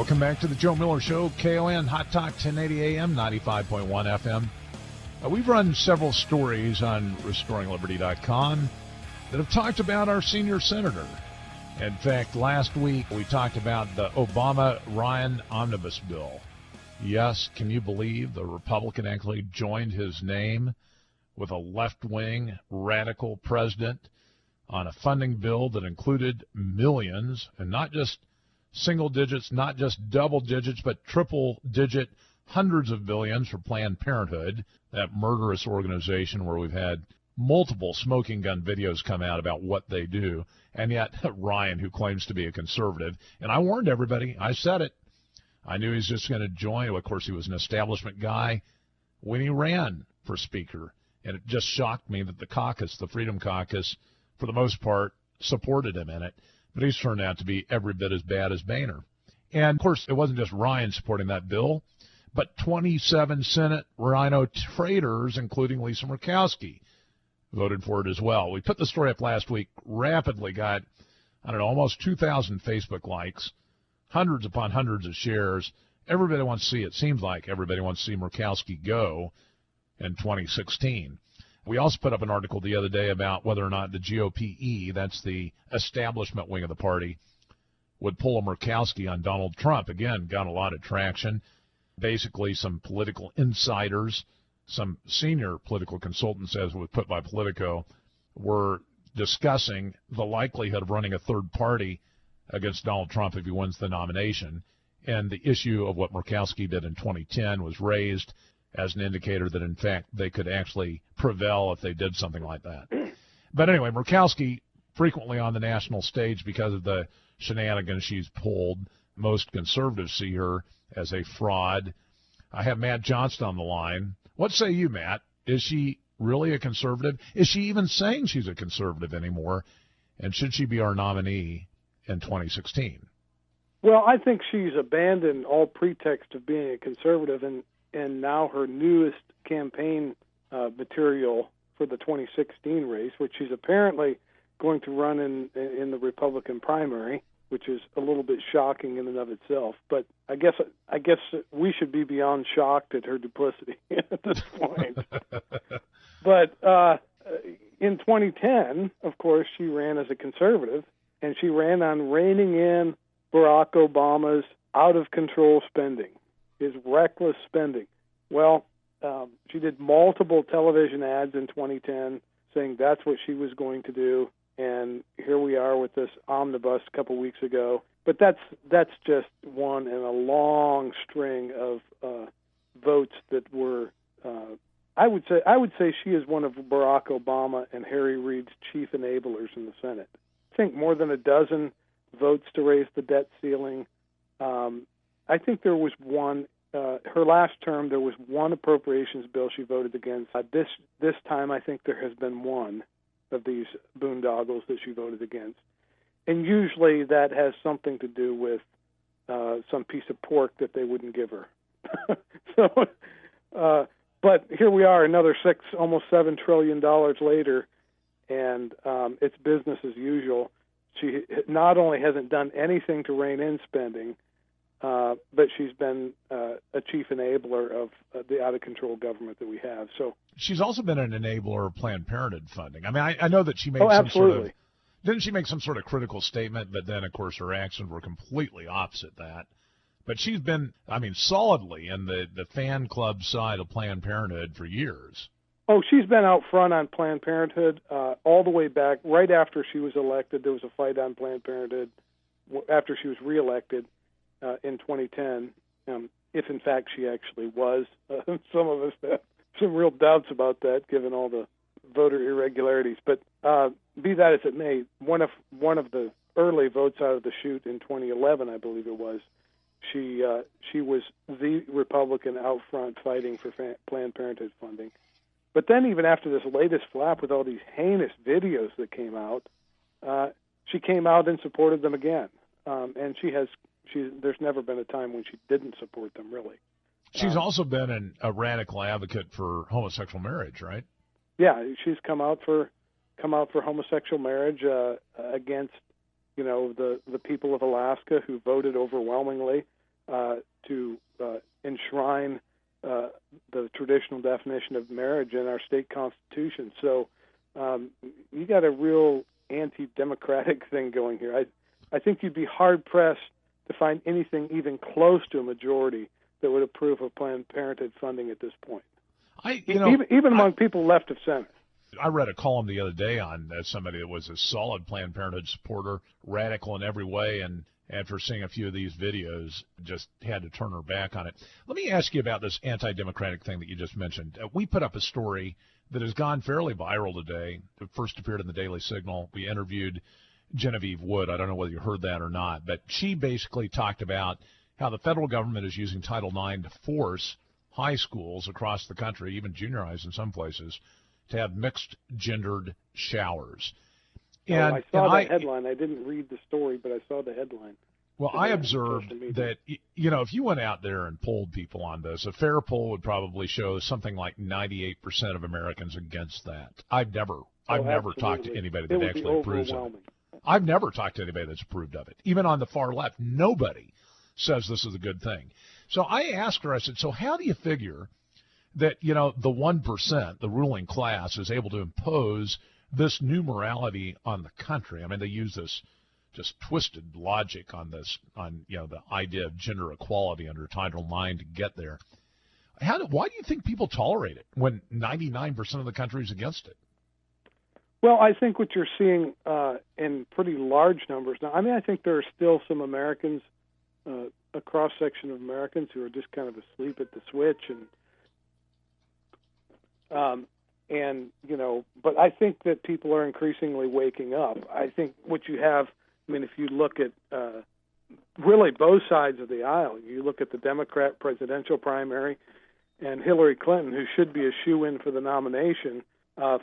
Welcome back to the Joe Miller Show, KON Hot Talk 1080 AM, 95.1 FM. We've run several stories on RestoringLiberty.com that have talked about our senior senator. In fact, last week we talked about the Obama-Ryan omnibus bill. Yes, can you believe the Republican actually joined his name with a left-wing radical president on a funding bill that included millions, and not just single digits, not just double digits, but triple digit hundreds of billions for Planned Parenthood, that murderous organization where we've had multiple smoking gun videos come out about what they do. And yet Ryan, who claims to be a conservative, and I warned everybody, I said it, I knew he was just going to join. Of course, he was an establishment guy when he ran for speaker. And it just shocked me that the caucus, the Freedom Caucus, for the most part, supported him in it. But he's turned out to be every bit as bad as Boehner. And, of course, it wasn't just Ryan supporting that bill, but 27 Senate Rhino traitors, including Lisa Murkowski, voted for it as well. We put the story up last week, rapidly got, almost 2,000 Facebook likes, hundreds upon hundreds of shares. Everybody wants to see it. Seems like everybody wants to see Murkowski go in 2016. We also put up an article the other day about whether or not the GOP, that's the establishment wing of the party, would pull a Murkowski on Donald Trump. Again, got a lot of traction. Basically, some political insiders, some senior political consultants, as was put by Politico, were discussing the likelihood of running a third party against Donald Trump if he wins the nomination. And the issue of what Murkowski did in 2010 was raised as an indicator that, in fact, they could actually prevail if they did something like that. But anyway, Murkowski frequently on the national stage because of the shenanigans she's pulled. Most conservatives see her as a fraud. I have Matt Johnston on the line. What say you, Matt? Is she really a conservative? Is she even saying she's a conservative anymore? And should she be our nominee in 2016? Well, I think she's abandoned all pretext of being a conservative, and now her newest campaign material for the 2016 race, which she's apparently going to run in the Republican primary, which is a little bit shocking in and of itself. But I guess we should be beyond shocked at her duplicity at this point. But in 2010, of course, she ran as a conservative, and she ran on reining in Barack Obama's out-of-control spending, his reckless spending. Well, she did multiple television ads in 2010 saying that's what she was going to do, and here we are with this omnibus a couple weeks ago. But that's just one in a long string of votes that were. I would say she is one of Barack Obama and Harry Reid's chief enablers in the Senate. I think more than a dozen votes to raise the debt ceiling. I think there was one. Her last term, there was one appropriations bill she voted against. This time, I think there has been one of these boondoggles that she voted against. And usually that has something to do with some piece of pork that they wouldn't give her. But here we are, another almost $7 trillion later, and it's business as usual. She not only hasn't done anything to rein in spending, but she's been a chief enabler of the out-of-control government that we have. So she's also been an enabler of Planned Parenthood funding. I mean, I know that she made didn't she make some sort of critical statement, but then, of course, her actions were completely opposite that. But she's been, solidly in the fan club side of Planned Parenthood for years. Oh, she's been out front on Planned Parenthood all the way back. Right after she was elected, there was a fight on Planned Parenthood. After she was reelected in 2010, if in fact she actually was. Some of us have some real doubts about that, given all the voter irregularities. But be that as it may, one of the early votes out of the chute in 2011, I believe it was, she was the Republican out front fighting for Planned Parenthood funding. But then even after this latest flap with all these heinous videos that came out, she came out and supported them again. And there's never been a time when she didn't support them, really. She's also been a radical advocate for homosexual marriage, right? Yeah, she's come out for homosexual marriage against, the people of Alaska who voted overwhelmingly to enshrine the traditional definition of marriage in our state constitution. So you got a real anti-democratic thing going here. I think you'd be hard-pressed to find anything even close to a majority that would approve of Planned Parenthood funding at this point. Even among people left of center. I read a column the other day on somebody that was a solid Planned Parenthood supporter, radical in every way, and after seeing a few of these videos, just had to turn her back on it. Let me ask you about this anti-democratic thing that you just mentioned. We put up a story that has gone fairly viral today. It first appeared in the Daily Signal. We interviewed Genevieve Wood. I don't know whether you heard that or not, but she basically talked about how the federal government is using Title IX to force high schools across the country, even junior highs in some places, to have mixed-gendered showers. And I saw that headline. I didn't read the story, but I saw the headline. Well, I observed that, if you went out there and polled people on this, a fair poll would probably show something like 98% of Americans against that. I've never talked to anybody that actually approves of it. I've never talked to anybody that's approved of it. Even on the far left, nobody says this is a good thing. So I asked her, I said, so how do you figure that, the 1%, the ruling class, is able to impose this new morality on the country? I mean, they use this just twisted logic on the idea of gender equality under Title IX to get there. Why do you think people tolerate it when 99% of the country is against it? Well, I think what you're seeing in pretty large numbers now, I think there are still some Americans, a cross-section of Americans who are just kind of asleep at the switch, but I think that people are increasingly waking up. I think what you have, if you look at really both sides of the aisle, you look at the Democrat presidential primary, and Hillary Clinton, who should be a shoo-in for the nomination,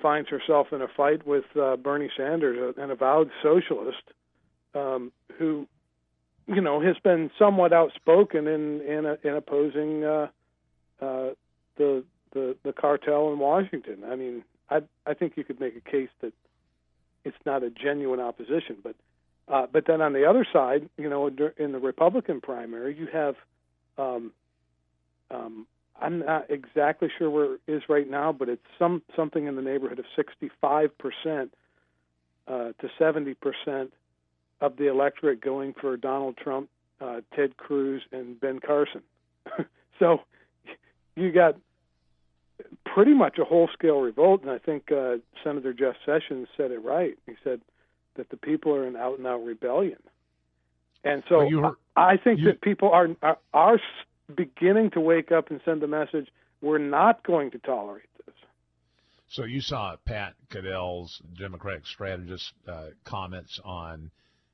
finds herself in a fight with Bernie Sanders, an avowed socialist, who, has been somewhat outspoken in opposing the cartel in Washington. I think you could make a case that it's not a genuine opposition, but then on the other side, in the Republican primary, you have I'm not exactly sure where it is right now, but it's something in the neighborhood of 65% to 70% of the electorate going for Donald Trump, Ted Cruz, and Ben Carson. So you got pretty much a whole-scale revolt, and I think Senator Jeff Sessions said it right. He said that the people are in out-and-out rebellion. And so I think that people are beginning to wake up and send the message, we're not going to tolerate this. So you saw Pat Caddell's Democratic strategist comments on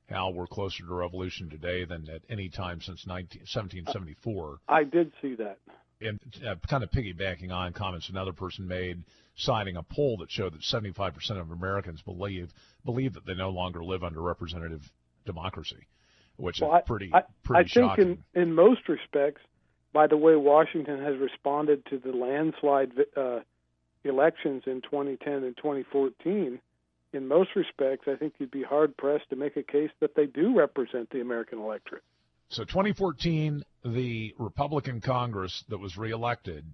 how we're closer to revolution today than at any time since 1774. I did see that. And kind of piggybacking on comments another person made, citing a poll that showed that 75% of Americans believe that they no longer live under representative democracy, which is pretty shocking. I think in most respects, by the way Washington has responded to the landslide elections in 2010 and 2014, in most respects, I think you'd be hard-pressed to make a case that they do represent the American electorate. So 2014, the Republican Congress that was reelected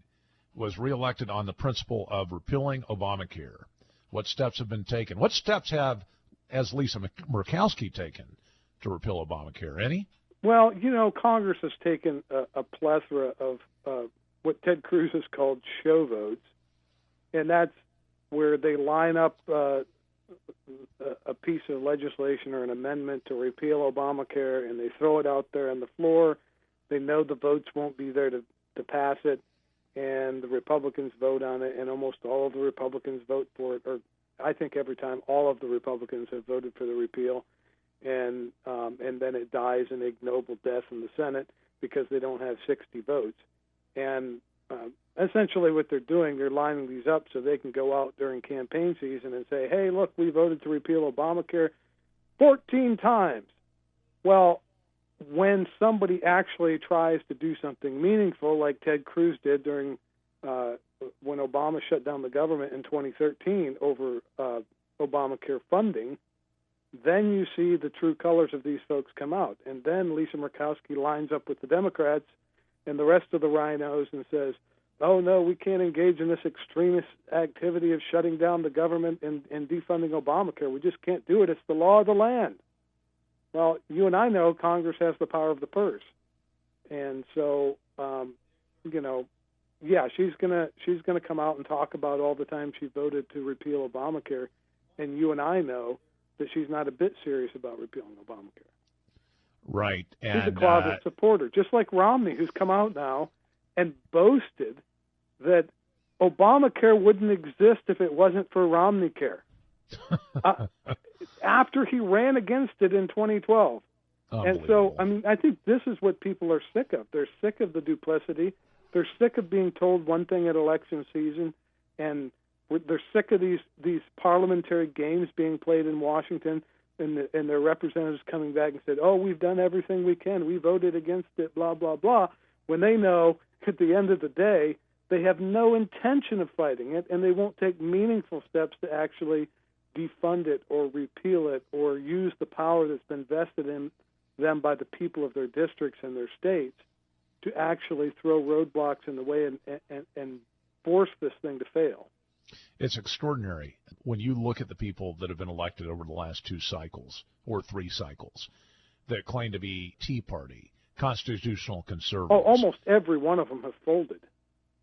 on the principle of repealing Obamacare. What steps have been taken? What steps has Lisa Murkowski taken to repeal Obamacare? Any? Well, Congress has taken a plethora of what Ted Cruz has called show votes, and that's where they line up a piece of legislation or an amendment to repeal Obamacare, and they throw it out there on the floor. They know the votes won't be there to pass it, and the Republicans vote on it, and almost all of the Republicans vote for it, or I think every time all of the Republicans have voted for the repeal, and then it dies an ignoble death in the Senate because they don't have 60 votes. And essentially what they're doing, they're lining these up so they can go out during campaign season and say, hey, look, we voted to repeal Obamacare 14 times. Well, when somebody actually tries to do something meaningful, like Ted Cruz did during when Obama shut down the government in 2013 over Obamacare funding, then you see the true colors of these folks come out. And then Lisa Murkowski lines up with the Democrats and the rest of the rhinos and says, oh, no, we can't engage in this extremist activity of shutting down the government and defunding Obamacare. We just can't do it. It's the law of the land. Well, you and I know Congress has the power of the purse. And so, yeah, she's gonna come out and talk about all the time she voted to repeal Obamacare. And you and I know that she's not a bit serious about repealing Obamacare. Right. And she's a closet supporter, just like Romney, who's come out now and boasted that Obamacare wouldn't exist if it wasn't for Romneycare. After he ran against it in 2012. And so, I mean, I think this is what people are sick of. They're sick of the duplicity. They're sick of being told one thing at election season, and they're sick of these parliamentary games being played in Washington, and their representatives coming back and said, oh, we've done everything we can. We voted against it, blah, blah, blah, when they know at the end of the day they have no intention of fighting it, and they won't take meaningful steps to actually defund it or repeal it or use the power that's been vested in them by the people of their districts and their states to actually throw roadblocks in the way and force this thing to fail. It's extraordinary when you look at the people that have been elected over the last 2 cycles or 3 cycles that claim to be Tea Party, constitutional conservatives. Oh, almost every one of them have folded.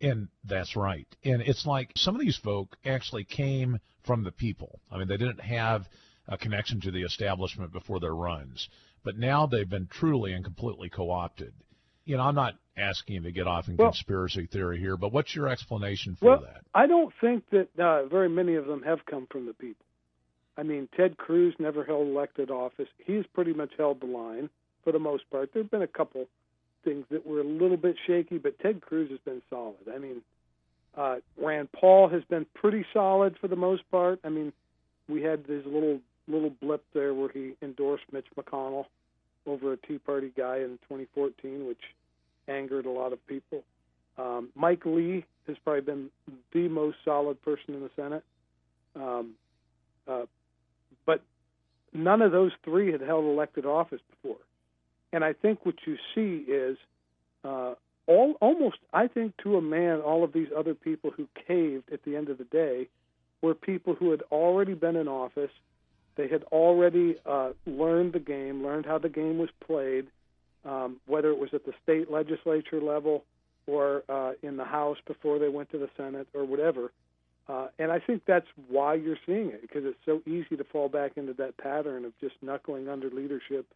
And that's right. And it's like some of these folk actually came from the people. I mean, they didn't have a connection to the establishment before their runs, but now they've been truly and completely co-opted. You know, I'm not asking you to get off in conspiracy theory here, but what's your explanation for that? I don't think that very many of them have come from the people. I mean, Ted Cruz never held elected office. He's pretty much held the line for the most part. There have been a couple things that were a little bit shaky, but Ted Cruz has been solid. I mean, Rand Paul has been pretty solid for the most part. I mean, we had this little blip there where he endorsed Mitch McConnell over a Tea Party guy in 2014, which angered a lot of people. Mike Lee has probably been the most solid person in the Senate. But none of those 3 had held elected office before. And I think what you see is almost, I think to a man, all of these other people who caved at the end of the day were people who had already been in office. They had already learned the game, learned how the game was played, whether it was at the state legislature level or in the House before they went to the Senate or whatever. And I think that's why you're seeing it, because it's so easy to fall back into that pattern of just knuckling under leadership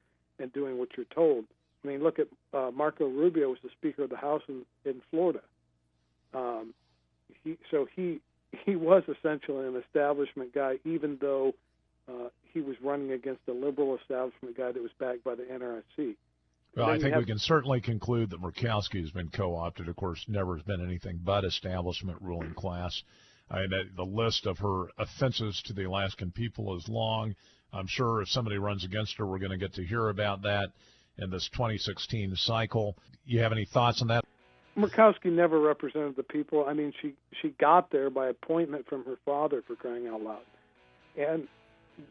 and doing what you're told. I mean, look at Marco Rubio was the Speaker of the House in Florida. He was essentially an establishment guy, even though he was running against a liberal establishment guy that was backed by the NRSC. Well, I think we can certainly conclude that Murkowski has been co-opted. Of course, never has been anything but establishment ruling class. The list of her offenses to the Alaskan people is long. I'm sure if somebody runs against her, we're going to get to hear about that in this 2016 cycle. You have any thoughts on that? Murkowski never represented the people. I mean, she got there by appointment from her father, for crying out loud. And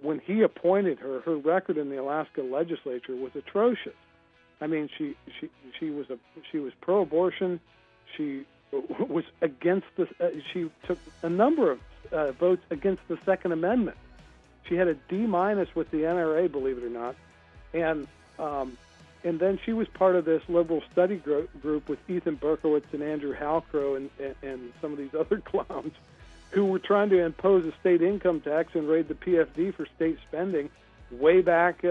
when he appointed her, her record in the Alaska legislature was atrocious. I mean, she was pro-abortion. She was against she took a number of votes against the Second Amendment. She had a D- with the NRA, believe it or not, and then she was part of this liberal study group with Ethan Berkowitz and Andrew Halcrow and some of these other clowns who were trying to impose a state income tax and raid the PFD for state spending way back,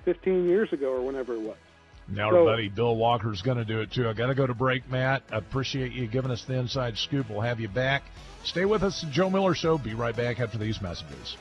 15 years ago or whenever it was. Now our buddy Bill Walker's going to do it too. I got to go to break, Matt. I appreciate you giving us the inside scoop. We'll have you back. Stay with us, the Joe Miller Show. Be right back after these messages.